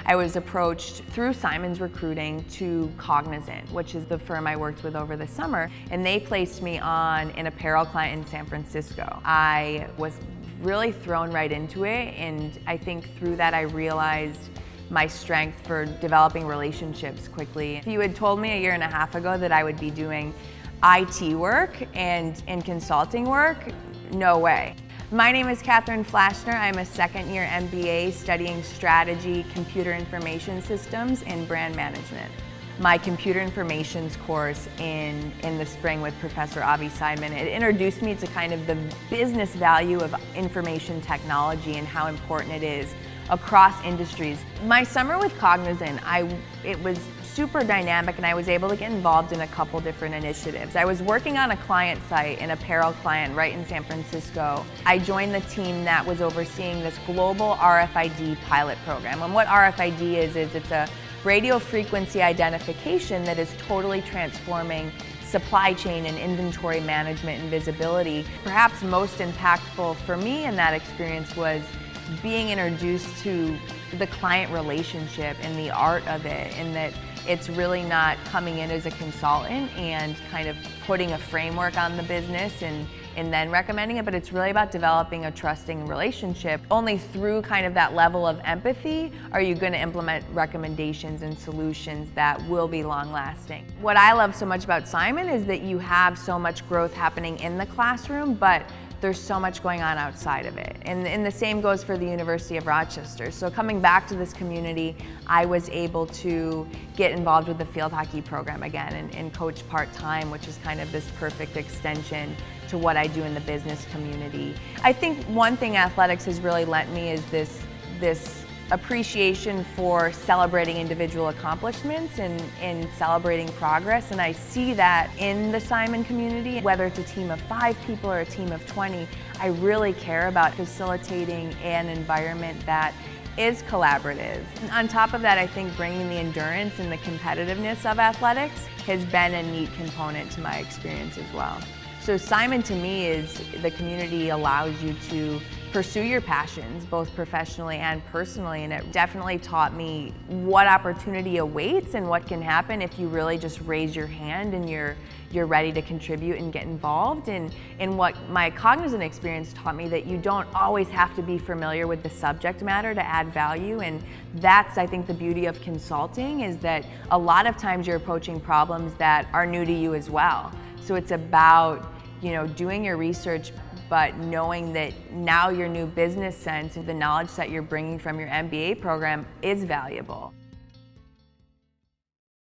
I was approached through Simon's Recruiting to Cognizant, which is the firm I worked with over the summer, and they placed me on an apparel client in San Francisco. I was really thrown right into it, and I think through that I realized my strength for developing relationships quickly. If you had told me 1.5 years ago that I would be doing IT work and consulting work, no way. My name is Kathryn Flaschner. I'm a second-year MBA studying strategy, computer information systems, and brand management. My computer informations course in the spring with Professor Avi Seidman, it introduced me to kind of the business value of information technology and how important it is across industries. My summer with Cognizant, it was super dynamic, and I was able to get involved in a couple different initiatives. I was working on a client site, an apparel client right in San Francisco. I joined the team that was overseeing this global RFID pilot program. And what RFID is it's a radio frequency identification that is totally transforming supply chain and inventory management and visibility. Perhaps most impactful for me in that experience was being introduced to the client relationship and the art of it, and that it's really not coming in as a consultant and kind of putting a framework on the business and then recommending it, but it's really about developing a trusting relationship. Only through kind of that level of empathy are you going to implement recommendations and solutions that will be long-lasting. What I love so much about Simon is that you have so much growth happening in the classroom, but there's so much going on outside of it. And the same goes for the University of Rochester. So coming back to this community, I was able to get involved with the field hockey program again and coach part-time, which is kind of this perfect extension to what I do in the business community. I think one thing athletics has really lent me is this appreciation for celebrating individual accomplishments and celebrating progress, and I see that in the Simon community. Whether it's a team of 5 people or a team of 20, I really care about facilitating an environment that is collaborative. And on top of that, I think bringing the endurance and the competitiveness of athletics has been a neat component to my experience as well. So Simon to me is the community allows you to pursue your passions, both professionally and personally, and it definitely taught me what opportunity awaits and what can happen if you really just raise your hand and you're ready to contribute and get involved. And what my Cognizant experience taught me, that you don't always have to be familiar with the subject matter to add value, and that's, I think, the beauty of consulting, is that a lot of times you're approaching problems that are new to you as well. So it's about, doing your research, but knowing that now your new business sense and the knowledge that you're bringing from your MBA program is valuable.